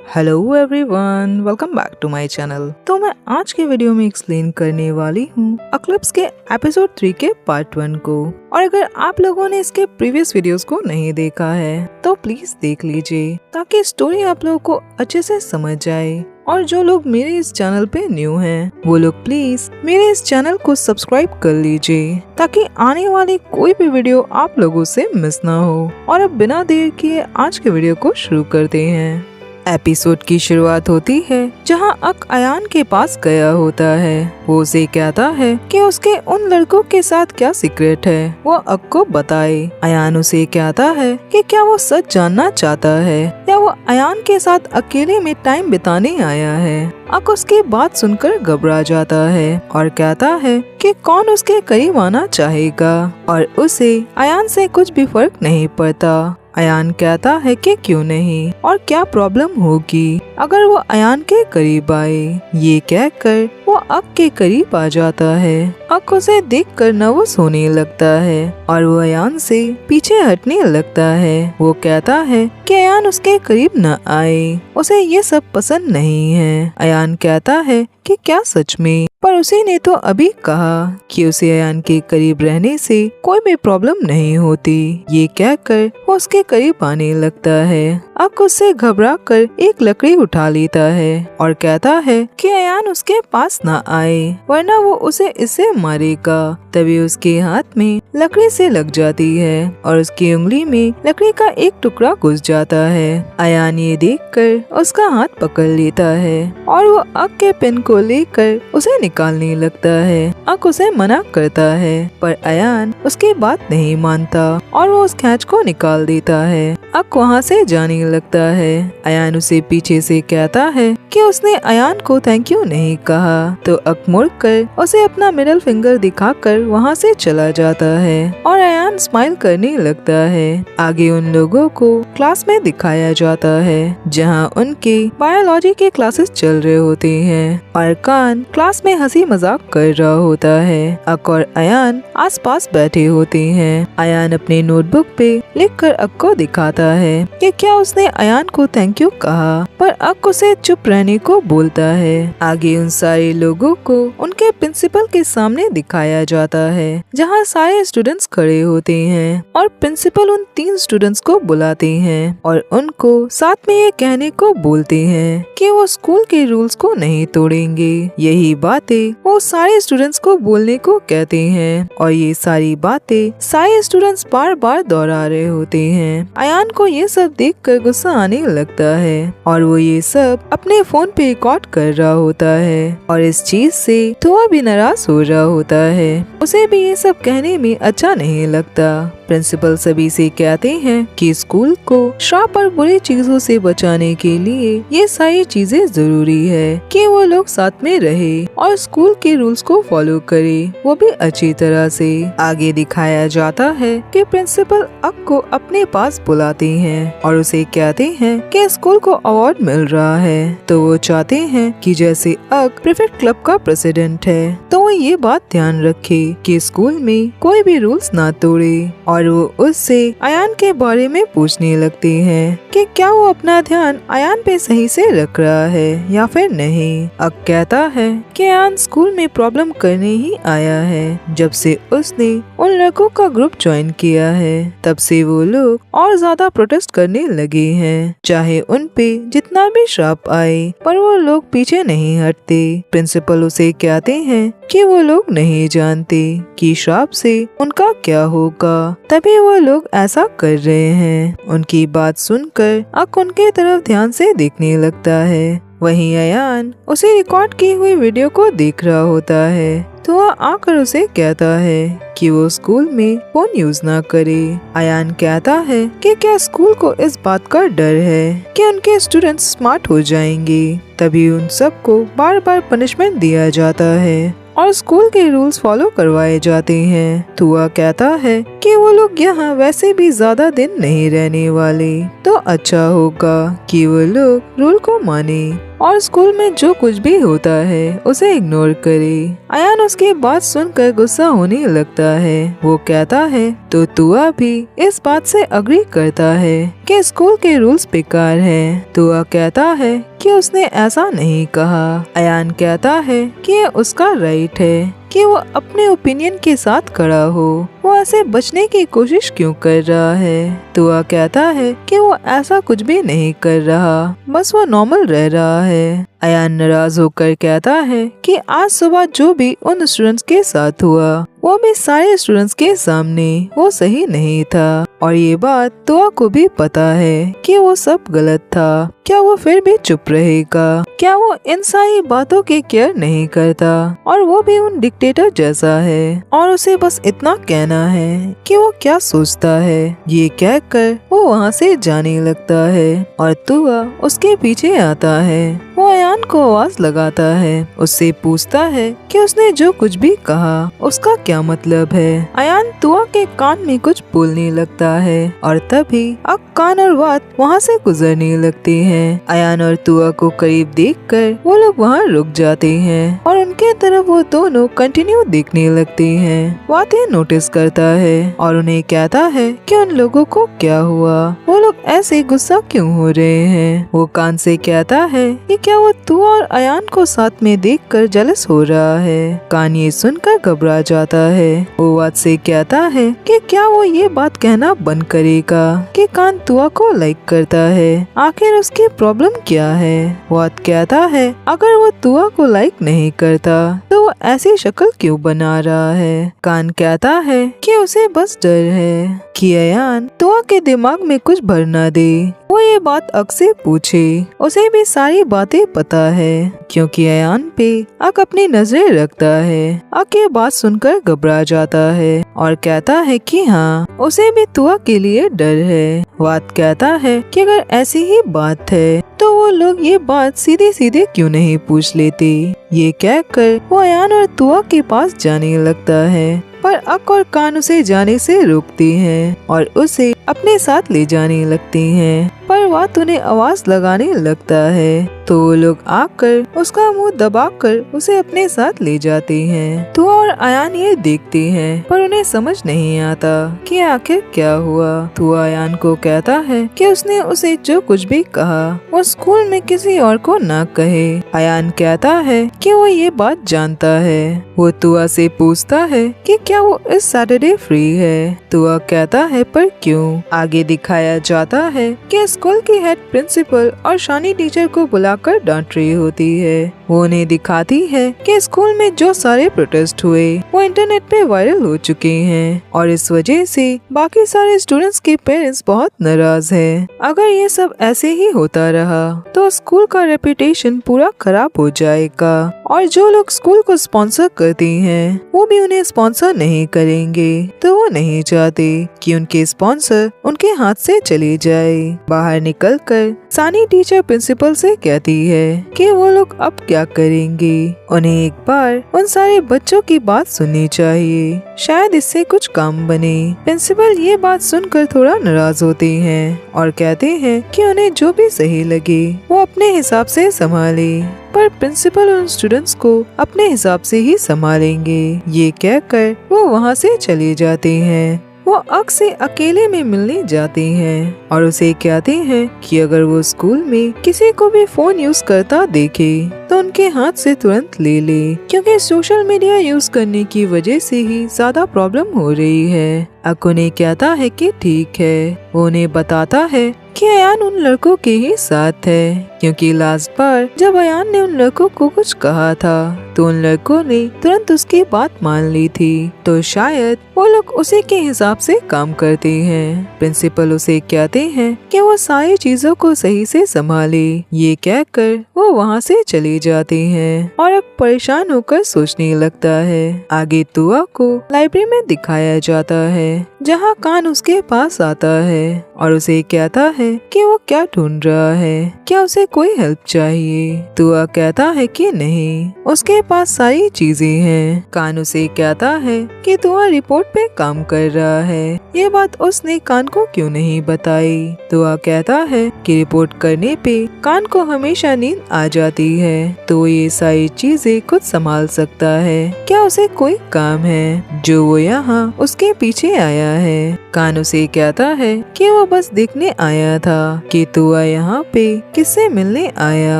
Hello everyone, welcome back to my channel. तो मैं आज के वीडियो में एक्सप्लेन करने वाली हूँ एक्लिप्स के एपिसोड 3 के पार्ट 1 को। और अगर आप लोगों ने इसके प्रीवियस वीडियोस को नहीं देखा है तो प्लीज देख लीजिए ताकि स्टोरी आप लोगों को अच्छे से समझ जाए। और जो लोग मेरे इस चैनल पे न्यू हैं वो लोग प्लीज मेरे इस चैनल को सब्सक्राइब कर लीजिए ताकि आने वाली कोई भी वीडियो आप लोगों से मिस ना हो। और अब बिना देर किए आज के वीडियो को शुरू करते हैं। एपिसोड की शुरुआत होती है जहां अक अयान के पास गया होता है। वो उसे कहता है कि उसके उन लड़कों के साथ क्या सीक्रेट है वो अक को बताए। अयान उसे कहता है कि क्या वो सच जानना चाहता है या वो अयान के साथ अकेले में टाइम बिताने आया है। अक उसकी बात सुनकर घबरा जाता है और कहता है कि कौन उसके करीब आना चाहेगा और उसे अयान से कुछ भी फर्क नहीं पड़ता। अयान कहता है कि क्यों नहीं और क्या प्रॉब्लम होगी अगर वो अयान के करीब आए। ये कहकर वो अक के करीब आ जाता है। अक उसे देखकर नर्वस होने लगता है और वो अयान से पीछे हटने लगता है। वो कहता है कि अयान उसके करीब न आए, उसे ये सब पसंद नहीं है। अयान कहता है कि क्या सच में, पर उसी ने तो अभी कहा कि उसे अयान के करीब रहने से कोई भी प्रॉब्लम नहीं होती। ये कहकर वो उसके करीब आने लगता है। अक उससे घबरा कर एक लकड़ी उठा लेता है और कहता है कि अयान उसके पास ना आए वरना वो उसे इससे मारेगा। तभी उसके हाथ में लकड़ी से लग जाती है और उसकी उंगली में लकड़ी का एक टुकड़ा घुस जाता है। अयान ये देखकर उसका हाथ पकड़ लेता है और वो अक के पिन को लेकर उसे निकालने लगता है। अक उसे मना करता है पर अयान उसकी बात नहीं मानता और वो उस खैच को निकाल देता है। अक वहाँ से जाने लगता है। अयान उसे पीछे से कहता है कि उसने अयान को थैंक यू नहीं कहा तो अक मुड़कर उसे अपना मिडिल फिंगर दिखाकर वहाँ से चला जाता है और अयान स्माइल करने लगता है। आगे उन लोगों को क्लास में दिखाया जाता है जहाँ उनके बायोलॉजी के क्लासेस चल रहे होते हैं और कान क्लास में हंसी मजाक कर रहा होता है। अक और अयान आसपास बैठे होते हैं। अयान अपने नोटबुक पे लिखकर अक को दिखाता है कि क्या उसने अयान को थैंक यू कहा, पर अक उसे चुप रहने को बोलता है। आगे उन सारे लोगों को उनके प्रिंसिपल के सामने दिखाया जाता है जहाँ सारे स्टूडेंट्स खड़े होते हैं और प्रिंसिपल उन 3 स्टूडेंट्स को बुलाते हैं और उनको साथ में ये कहने को बोलते हैं कि वो स्कूल के रूल्स को नहीं तोड़ेंगे। यही बातें वो सारे स्टूडेंट्स को बोलने को कहते हैं और ये सारी बातें सारे स्टूडेंट्स बार बार दोहरा रहे होते हैं। अयान को ये सब देखकर गुस्सा आने लगता है और वो ये सब अपने फोन पे रिकॉर्ड कर रहा होता है और इस चीज से थोड़ा भी नाराज हो रहा होता है। उसे भी ये सब कहने में अच्छा नहीं लगता। प्रिंसिपल सभी से कहते हैं कि स्कूल को श्राप और बुरी चीजों से बचाने के लिए ये सारी चीजें जरूरी है कि वो लोग साथ में रहे और स्कूल के रूल्स को फॉलो करे, वो भी अच्छी तरह से। आगे दिखाया जाता है कि प्रिंसिपल अक को अपने पास बुलाते हैं और उसे कहते हैं कि स्कूल को अवार्ड मिल रहा है तो वो चाहते हैं कि जैसे अक प्रीफेक्ट क्लब का प्रेसिडेंट है तो वो ये बात ध्यान रखे कि स्कूल में कोई भी रूल्स ना तोड़े। और वो उससे अयान के बारे में पूछने लगते हैं कि क्या वो अपना ध्यान अयान पे सही से रख रहा है या फिर नहीं। अक कहता है कि अयान स्कूल में प्रॉब्लम करने ही आया है। जब से उसने उन लड़कों का ग्रुप ज्वाइन किया है तब से वो लोग और ज्यादा प्रोटेस्ट करने लगे हैं, चाहे उन पे जितना भी श्राप आए, पर वो लोग पीछे नहीं हटते। प्रिंसिपल उसे कहते हैं कि वो लोग नहीं जानते कि श्राप से उनका क्या होगा, तभी वो लोग ऐसा कर रहे हैं। उनकी बात सुनकर अक उनके तरफ ध्यान से देखने लगता है। वहीं अयान उसे रिकॉर्ड की हुई वीडियो को देख रहा होता है तो वह आकर उसे कहता है कि वो स्कूल में फोन यूज ना करे। अयान कहता है कि क्या स्कूल को इस बात का डर है कि उनके स्टूडेंट्स स्मार्ट हो जाएंगे, तभी उन सबको बार बार पनिशमेंट दिया जाता है और स्कूल के रूल्स फॉलो करवाए जाते हैं। तो वह कहता है कि वो लोग यहाँ वैसे भी ज्यादा दिन नहीं रहने वाले तो अच्छा होगा कि वो लोग रूल को माने। और स्कूल में जो कुछ भी होता है उसे इग्नोर करे। अयान उसकी बात सुनकर गुस्सा होने लगता है। वो कहता है तो तुआ भी इस बात से अग्री करता है कि स्कूल के रूल्स बेकार हैं। तुआ कहता है कि उसने ऐसा नहीं कहा। अयान कहता है कि ये उसका राइट है कि वो अपने ओपिनियन के साथ खड़ा हो। वो ऐसे बचने की कोशिश क्यों कर रहा है? तुआ कहता है कि वो ऐसा कुछ भी नहीं कर रहा, बस वो नॉर्मल रह रहा है। अयान नाराज होकर कहता है कि आज सुबह जो भी उन स्टूडेंट्स के साथ हुआ वो भी सारे स्टूडेंट्स के सामने वो सही नहीं था और ये बात तुआ को भी पता है कि वो सब गलत था। क्या वो फिर भी चुप रहेगा? क्या वो इन सारी बातों की केयर नहीं करता और वो भी उन डिक्टेटर जैसा है और उसे बस इतना कहना है कि वो क्या सोचता है। ये कहकर वो वहाँ से जाने लगता है और तुआ उसके पीछे आता है। वो अयान को आवाज लगाता है, उससे पूछता है कि उसने जो कुछ भी कहा उसका क्या मतलब है। अयान तुआ के कान में कुछ बोलने लगता है और तभी कान और बात वहाँ से गुजरने लगती हैं। अयान और तुआ को करीब देखकर वो लोग वहाँ रुक जाते हैं और उनके तरफ वो दोनों कंटिन्यू देखने लगते हैं। बातें नोटिस करता है और उन्हें कहता है कि उन लोगों को क्या हुआ, वो लोग ऐसे गुस्सा क्यों हो रहे हैं। वो कान से कहता है कि क्या वो तुआ और अयान को साथ में देखकर जेलस हो रहा है। कान ये सुनकर घबरा जाता है। वो बात से कहता है कि क्या वो ये बात कहना बंद करेगा कि कान तुआ को लाइक करता है, आखिर उसकी प्रॉब्लम क्या है। वात कहता है अगर वो तुआ को लाइक नहीं करता तो वो ऐसी शक्ल क्यों बना रहा है। कान कहता है कि उसे बस डर है कि अयान तुआ के दिमाग में कुछ भर ना दे। वो ये बात अक से पूछे, उसे भी सारी बातें पता है क्योंकि अयान पे अक अपनी नजरें रखता है। अक ये बात सुनकर घबरा जाता है और कहता है कि हाँ उसे भी तुआ के लिए डर है। वात कहता है कि अगर ऐसी ही बात है तो वो लोग ये बात सीधे सीधे क्यों नहीं पूछ लेते। ये कहकर वो अयान और तुआ के पास जाने लगता है पर अक और कान उसे जाने से रोकती हैं और उसे अपने साथ ले जाने लगती हैं पर वात उन्हें आवाज लगाने लगता है तो वो लोग आकर उसका मुंह दबाकर उसे अपने साथ ले जाते हैं। तुआ और अयान ये देखते हैं पर उन्हें समझ नहीं आता कि आखिर क्या हुआ। तुआ अयान को कहता है कि उसने उसे जो कुछ भी कहा वो स्कूल में किसी और को ना कहे। अयान कहता है कि वो ये बात जानता है। वो तुआ से पूछता है कि क्या वो इस सैटरडे फ्री है। तुआ कहता है पर क्यों। आगे दिखाया जाता है कि स्कूल की हेड प्रिंसिपल और शानी टीचर को बुलाकर डांट रही होती है। वो उन्हें दिखाती है कि स्कूल में जो सारे प्रोटेस्ट हुए वो इंटरनेट पे वायरल हो चुके हैं और इस वजह से बाकी सारे स्टूडेंट्स के पेरेंट्स बहुत नाराज हैं। अगर ये सब ऐसे ही होता रहा तो स्कूल का रेपुटेशन पूरा खराब हो जाएगा और जो लोग स्कूल को स्पॉन्सर करते हैं वो भी उन्हें स्पॉन्सर नहीं करेंगे। तो वो नहीं चाहते कि उनके स्पॉन्सर उनके हाथ से चले जाए। बाहर निकलकर सानी टीचर प्रिंसिपल से कहती है कि वो लोग अब क्या करेंगे। उन्हें एक बार उन सारे बच्चों की बात सुननी चाहिए, शायद इससे कुछ काम बने। प्रिंसिपल ये बात सुनकर थोड़ा नाराज होते हैं और कहते हैं कि उन्हें जो भी सही लगे वो अपने हिसाब से संभाले पर प्रिंसिपल उन स्टूडेंट्स को अपने हिसाब से ही संभालेंगे। ये कहकर वो वहाँ से चले जाते हैं। वो अक से अकेले में मिलने जाते हैं और उसे कहते हैं कि अगर वो स्कूल में किसी को भी फोन यूज करता देखे तो उनके हाथ से तुरंत ले ले क्योंकि सोशल मीडिया यूज करने की वजह से ही ज्यादा प्रॉब्लम हो रही है। अक उन्हें कहता है कि ठीक है। वो उन्हें बताता है कि अयान उन लड़कों के ही साथ है क्योंकि लास्ट बार जब अयान ने उन लड़कों को कुछ कहा था तो उन लड़कों ने तुरंत उसकी बात मान ली थी तो शायद वो लोग उसी के हिसाब से काम करते हैं। प्रिंसिपल उसे कहते हैं कि वो सारी चीजों को सही से संभाले। ये कहकर वो वहाँ से चले जाते हैं और अब परेशान होकर सोचने लगता है। आगे तुआ को लाइब्रेरी में दिखाया जाता है जहाँ कान उसके पास आता है और उसे कहता है कि वो क्या ढूंढ रहा है, क्या उसे कोई हेल्प चाहिए। तुआ कहता है कि नहीं, उसके पास सारी चीजें हैं। कान उसे कहता है कि तुआ रिपोर्ट पे काम कर रहा है। ये बात उसने कान को क्यों नहीं बताई। तुआ कहता है कि रिपोर्ट करने पे कान को हमेशा नींद आ जाती है, तो ये सारी चीजें खुद संभाल सकता है। क्या उसे कोई काम है जो वो यहाँ उसके पीछे आया है। कान उसे कहता है कि वो बस देखने आया था कि तुआ यहाँ पे किससे मिलने आया।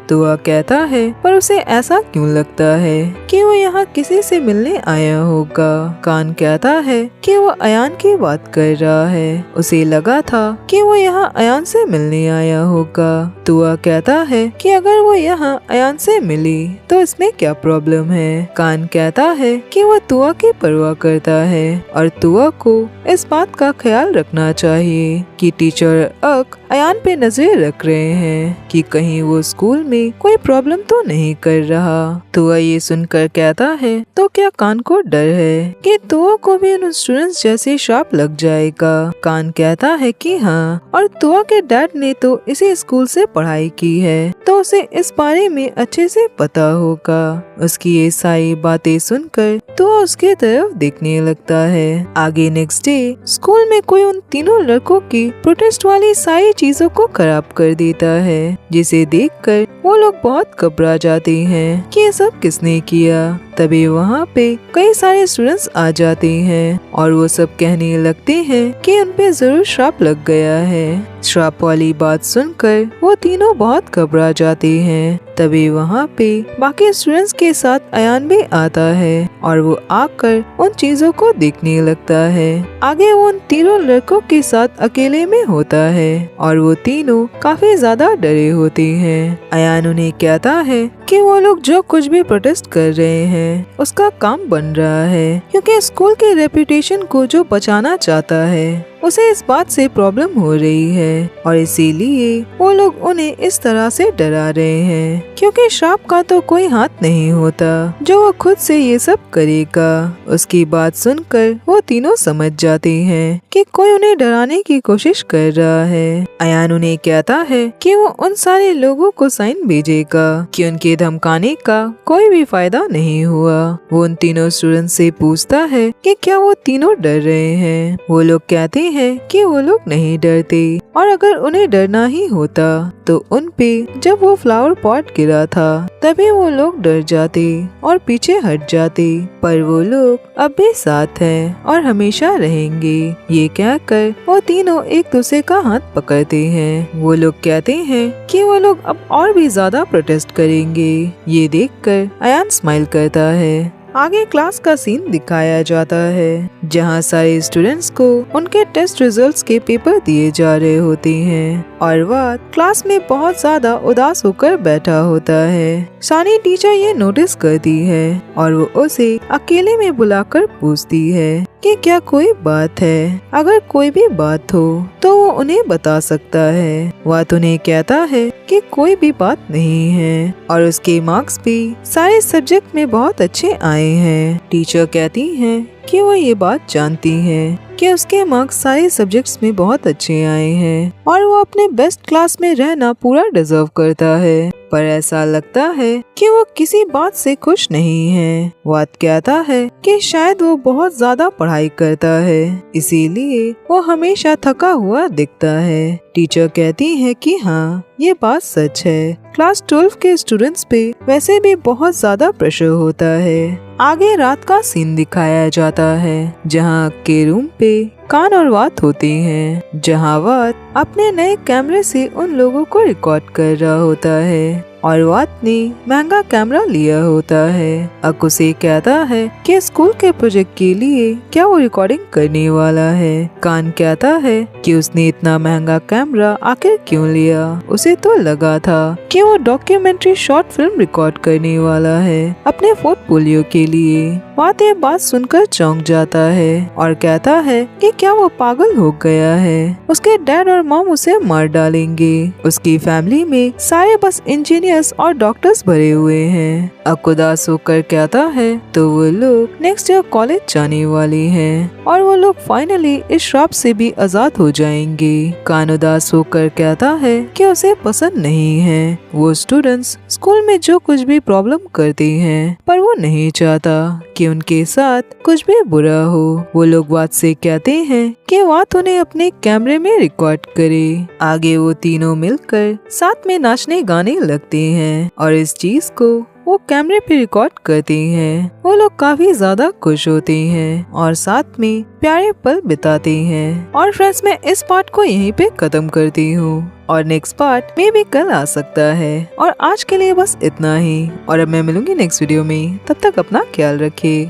तुआ कहता है पर उसे ऐसा क्यों लगता है कि वो यहाँ किसी से मिलने आया होगा। कान कहता है कि वो अयान की बात कर रहा है, उसे लगा था कि वो यहाँ अयान से मिलने आया होगा। तुआ कहता है कि अगर वो यहाँ अयान से मिली तो इसमें क्या प्रॉब्लम है। कान कहता है कि वो तुआ की परवाह करता है और तुआ को इस बात का ख्याल रखना चाहिए कि टीचर अक अयान पे नजरें रख रहे हैं कि कहीं वो स्कूल में कोई प्रॉब्लम तो नहीं कर रहा। तुआ ये सुनकर कहता है तो क्या कान को डर है कि तुआ को भी उन स्टूडेंट्स जैसे श्राप लग जाएगा। कान कहता है कि हाँ, और तुआ के डैड ने तो इसी स्कूल से पढ़ाई की है, तो उसे इस बारे में अच्छे से पता होगा। उसकी ये सारी बातें सुनकर तुआ उसके तरफ देखने लगता है। आगे नेक्स्ट डे स्कूल में कोई उन तीनों लड़कों की प्रोटेस्ट वाली सारी चीजों को खराब कर देता है, जिसे देखकर वो लोग बहुत घबरा जाते हैं कि ये सब किसने किया। तभी वहाँ पे कई सारे स्टूडेंट्स आ जाते हैं और वो सब कहने लगते हैं कि उन पे जरूर श्राप लग गया है। श्राप वाली बात सुनकर वो तीनों बहुत घबरा जाते हैं। तभी वहाँ पे बाकी स्टूडेंट्स के साथ अयान भी आता है और वो आकर उन चीजों को देखने लगता है। आगे वो उन तीनों लड़कों के साथ अकेले में होता है और वो तीनों काफी ज्यादा डरे होते हैं। अयान उन्हें कहता है कि वो लोग जो कुछ भी प्रोटेस्ट कर रहे हैं उसका काम बन रहा है, क्योंकि स्कूल के रेपुटेशन को जो बचाना चाहता है उसे इस बात से प्रॉब्लम हो रही है और इसीलिए वो लोग उन्हें इस तरह से डरा रहे हैं, क्योंकि श्राप का तो कोई हाथ नहीं होता जो वो खुद से ये सब करेगा। उसकी बात सुनकर वो तीनों समझ जाते हैं कि कोई उन्हें डराने की कोशिश कर रहा है। अयान उन्हें कहता है कि वो उन सारे लोगों को साइन भेजेगा कि उनके धमकाने का कोई भी फायदा नहीं हुआ। वो उन तीनों स्टूडेंट से पूछता है कि क्या वो तीनों डर रहे हैं। वो लोग कहते हैं कि वो लोग नहीं डरते और अगर उन्हें डरना ही होता तो उन पे जब वो फ्लावर पॉट गिरा था तभी वो लोग डर जाते और पीछे हट जाते, पर वो लोग अब भी साथ हैं और हमेशा रहेंगे। ये कहकर वो तीनों एक दूसरे का हाथ पकड़ते हैं। वो लोग कहते हैं कि वो लोग अब और भी ज्यादा प्रोटेस्ट करेंगे। ये देखकर अयान स्माइल करता है। आगे क्लास का सीन दिखाया जाता है जहाँ सारे स्टूडेंट्स को उनके टेस्ट रिजल्ट्स के पेपर दिए जा रहे होते हैं और वह क्लास में बहुत ज्यादा उदास होकर बैठा होता है। सानी टीचर ये नोटिस करती है और वो उसे अकेले में बुलाकर पूछती है कि क्या कोई बात है। अगर कोई भी बात हो तो वो उन्हें बता सकता है। वह उन्हें कहता है कि कोई भी बात नहीं है और उसके मार्क्स भी सारे सब्जेक्ट में बहुत अच्छे आए हैं। टीचर कहती हैं कि वो ये बात जानती हैं कि उसके मार्क्स सारे सब्जेक्ट्स में बहुत अच्छे आए हैं और वो अपने बेस्ट क्लास में रहना पूरा डिजर्व करता है, पर ऐसा लगता है कि वो किसी बात से खुश नहीं है। वाद कहता है कि शायद वो बहुत ज्यादा पढ़ाई करता है, इसीलिए वो हमेशा थका हुआ दिखता है। टीचर कहती है कि हाँ, ये बात सच है। क्लास 12 के स्टूडेंट्स पे वैसे भी बहुत ज्यादा प्रेशर होता है। आगे रात का सीन दिखाया जाता है जहाँ के रूम पे कान और वात होती हैं, जहाँ वात अपने नए कैमरे से उन लोगों को रिकॉर्ड कर रहा होता है और वात ने महंगा कैमरा लिया होता है। अक उसे कहता है कि स्कूल के प्रोजेक्ट के लिए क्या वो रिकॉर्डिंग करने वाला है। कान कहता है कि उसने इतना महंगा कैमरा आखिर क्यों लिया। उसे तो लगा था कि वो डॉक्यूमेंट्री शॉर्ट फिल्म रिकॉर्ड करने वाला है अपने पोर्टफोलियो के लिए। वात ये बात सुनकर चौंक जाता है और कहता है कि क्या वो पागल हो गया है। उसके डैड और मॉम उसे मार डालेंगे। उसकी फैमिली में सारे बस इंजीनियर्स और डॉक्टर्स भरे हुए हैं। अक्को उदास होकर कहता है तो वो लोग नेक्स्ट ईयर कॉलेज जाने वाले हैं और वो लोग फाइनली इस श्राप से भी आजाद हो जाएंगे। कान उदास होकर कहता है कि उसे पसंद नहीं है वो स्टूडेंट्स स्कूल में जो कुछ भी प्रॉब्लम करते हैं, पर वो नहीं चाहता कि उनके साथ कुछ भी बुरा हो। वो लोग वात से कहते हैं कि वात उन्हें अपने कैमरे में रिकॉर्ड करे। आगे वो तीनों मिलकर साथ में नाचने गाने लगते हैं और इस चीज को वो कैमरे पे रिकॉर्ड करते हैं। वो लोग काफी ज्यादा खुश होते हैं और साथ में प्यारे पल बिताते हैं। और फ्रेंड्स, मैं इस पार्ट को यहीं पे खत्म करती हूँ और नेक्स्ट पार्ट में भी कल आ सकता है। और आज के लिए बस इतना ही और अब मैं मिलूंगी नेक्स्ट वीडियो में। तब तक अपना ख्याल रखिए।